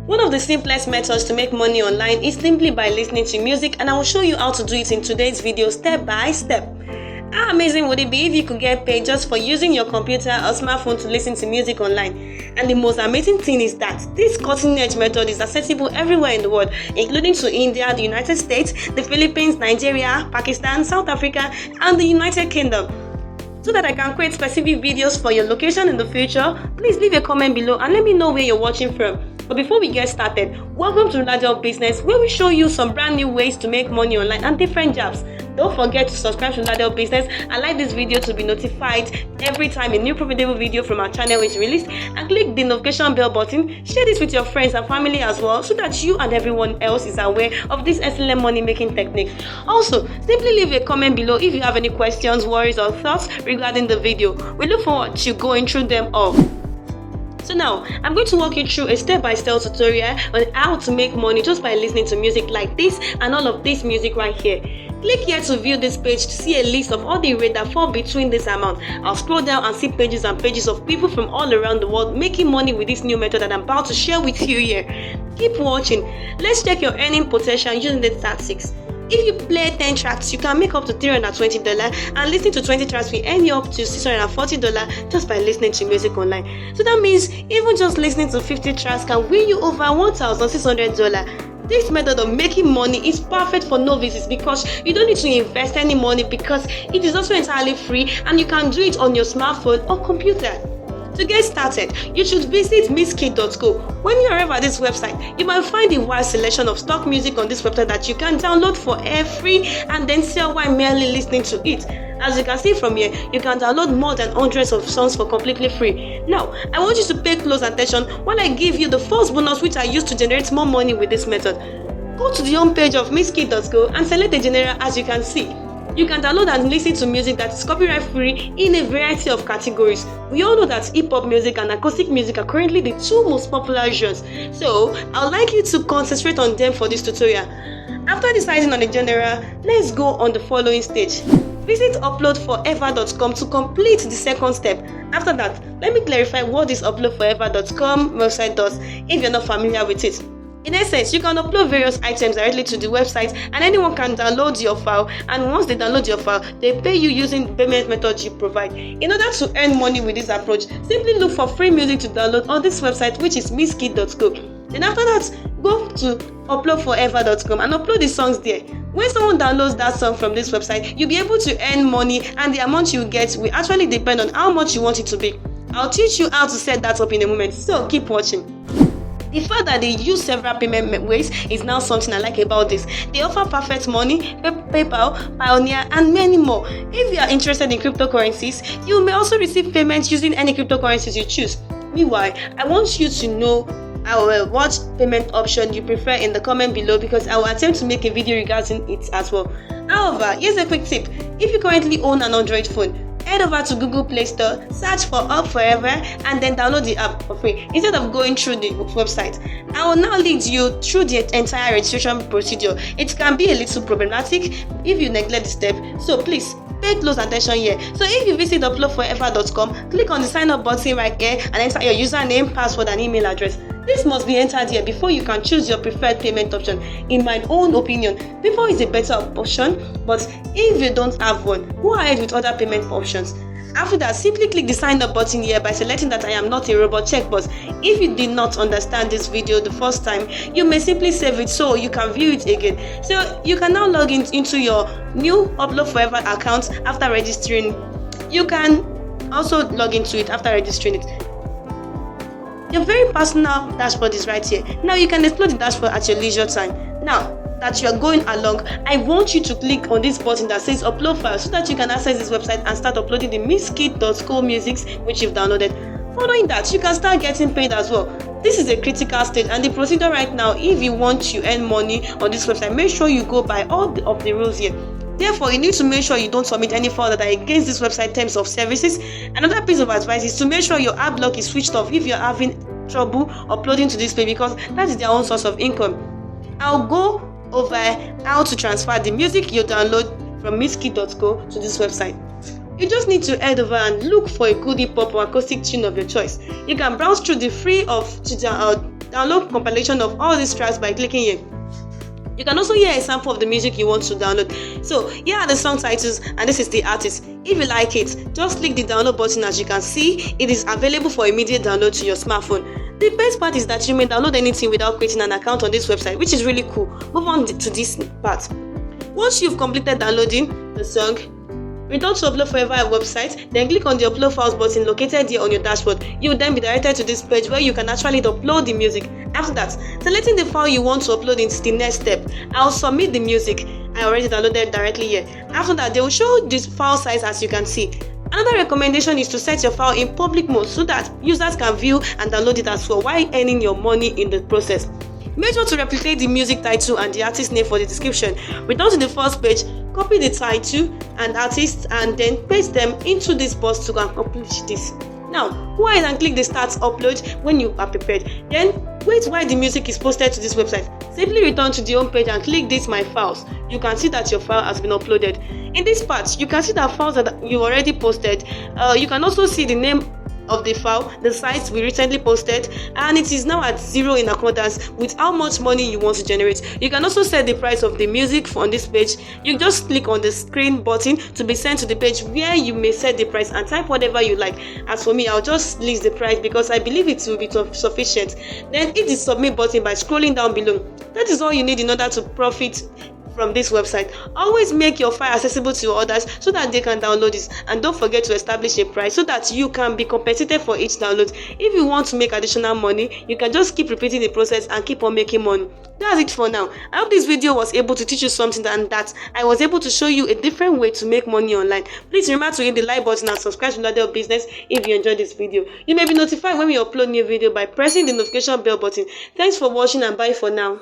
One of the simplest methods to make money online is simply by listening to music, and I will show you how to do it in today's video step by step. How amazing would it be if you could get paid just for using your computer or smartphone to listen to music online? And the most amazing thing is that this cutting-edge method is accessible everywhere in the world, including to India, the United States, the Philippines, Nigeria, Pakistan, South Africa, and the United Kingdom. So that I can create specific videos for your location in the future, please leave a comment below and let me know where you're watching from. But before we get started, welcome to Roladel Business, where we show you some brand new ways to make money online and different jobs. Don't forget to subscribe to Roladel Business and like this video to be notified every time a new profitable video from our channel is released, and click the notification bell button. Share this with your friends and family as well, so that you and everyone else is aware of this excellent money making technique. Also, simply leave a comment below if you have any questions, worries or thoughts regarding the video. We look forward to going through them all. So now, I'm going to walk you through a step-by-step tutorial on how to make money just by listening to music like this and all of this music right here. Click here to view this page to see a list of all the rates that fall between this amount. I'll scroll down and see pages and pages of people from all around the world making money with this new method that I'm about to share with you here. Keep watching. Let's check your earning potential using the statistics. If you play 10 tracks, you can make up to $320, and listening to 20 tracks will earn you up to $640 just by listening to music online. So that means even just listening to 50 tracks can win you over $1,600. This method of making money is perfect for novices because you don't need to invest any money, because it is also entirely free and you can do it on your smartphone or computer. To get started, you should visit misskid.co. When you arrive at this website, you might find a wide selection of stock music on this website that you can download for free and then sell while merely listening to it. As you can see from here, you can download more than hundreds of songs for completely free. Now, I want you to pay close attention while I give you the first bonus which I use to generate more money with this method. Go to the home page of misskid.co and select the genre. As you can see, you can download and listen to music that is copyright free in a variety of categories. We all know that hip-hop music and acoustic music are currently the two most popular genres, so I would like you to concentrate on them for this tutorial. After deciding on the genre, let's go on the following stage. Visit uploadforever.com to complete the second step. After that, let me clarify what this uploadforever.com website does if you're not familiar with it. In essence, you can upload various items directly to the website and anyone can download your file, and once they download your file, they pay you using the payment method you provide. In order to earn money with this approach, simply look for free music to download on this website, which is misskid.co. Then after that, go to uploadforever.com and upload the songs there. When someone downloads that song from this website, you'll be able to earn money, and the amount you get will actually depend on how much you want it to be. I'll teach you how to set that up in a moment, so keep watching. The fact that they use several payment ways is now something I like about this. They offer Perfect Money, PayPal, Pioneer, and many more. If you are interested in cryptocurrencies, you may also receive payments using any cryptocurrencies you choose. Meanwhile, I want you to know what payment option you prefer in the comment below, because I will attempt to make a video regarding it as well. However, here's a quick tip. If you currently own an Android phone, head over to Google Play Store, search for Up Forever, and then download the app for free instead of going through the website. I will now lead you through the entire registration procedure. It can be a little problematic if you neglect the step, so please pay close attention here. So if you visit uploadforever.com, click on the sign up button right here and enter your username, password, and email address. This must be entered here before you can choose your preferred payment option. In my own opinion, PayPal is a better option, but if you don't have one, go ahead with other payment options. After that, simply click the sign up button here by selecting that I am not a robot checkbox. If you did not understand this video the first time, you may simply save it so you can view it again. So you can now log into your new Upload Forever account after registering. You can also log into it after registering it. Your very personal dashboard is right here. Now you can explore the dashboard at your leisure time. Now that you are going along, I want you to click on this button that says upload file so that you can access this website and start uploading the misskid.co music which you've downloaded. Following that, you can start getting paid as well. This is a critical stage, and the procedure right now, if you want to earn money on this website, make sure you go by all of the rules here. Therefore, you need to make sure you don't submit any further that against this website terms of services. Another piece of advice is to make sure your ad block is switched off if you're having trouble uploading to this page, because that is their own source of income. I'll go over how to transfer the music you download from misskid.co to this website. You just need to head over and look for a good hip hop or acoustic tune of your choice. You can browse through the free of download compilation of all these tracks by clicking here. You can also hear a sample of the music you want to download. So here are the song titles and this is the artist. If you like it, just click the download button. As you can see, it is available for immediate download to your smartphone. The best part is that you may download anything without creating an account on this website, which is really cool. Move on to this part. Once you've completed downloading the song, return to upload forever a website, then click on the upload files button located here on your dashboard. You will then be directed to this page where you can actually upload the music. After that, selecting the file you want to upload is the next step. I'll submit the music I already downloaded directly here. After that, they will show this file size as you can see. Another recommendation is to set your file in public mode so that users can view and download it as well while earning your money in the process. Make sure to replicate the music title and the artist name for the description. Return to the first page, copy the title and artist and then paste them into this box to accomplish this. Now, go ahead and click the start upload when you are prepared. Then wait while the music is posted to this website. Simply return to the home page and click this my files. You can see that your file has been uploaded. In this part, you can see the files that you already posted. You can also see the name of the file, the size we recently posted, and it is now at 0 in accordance with how much money you want to generate. You can also set the price of the music on this page. You just click on the screen button to be sent to the page where you may set the price and type whatever you like. As for me, I'll just list the price because I believe it will be sufficient. Then hit the submit button by scrolling down below. That is all you need in order to profit from this website. Always make your file accessible to others so that they can download it, and don't forget to establish a price so that you can be compensated for each download. If you want to make additional money, you can just keep repeating the process and keep on making money. That's it for now. I hope this video was able to teach you something and that I was able to show you a different way to make money online. Please remember to hit the like button and subscribe to Roladel Business if you enjoyed this video. You may be notified when we upload new video by pressing the notification bell button. Thanks for watching and bye for now.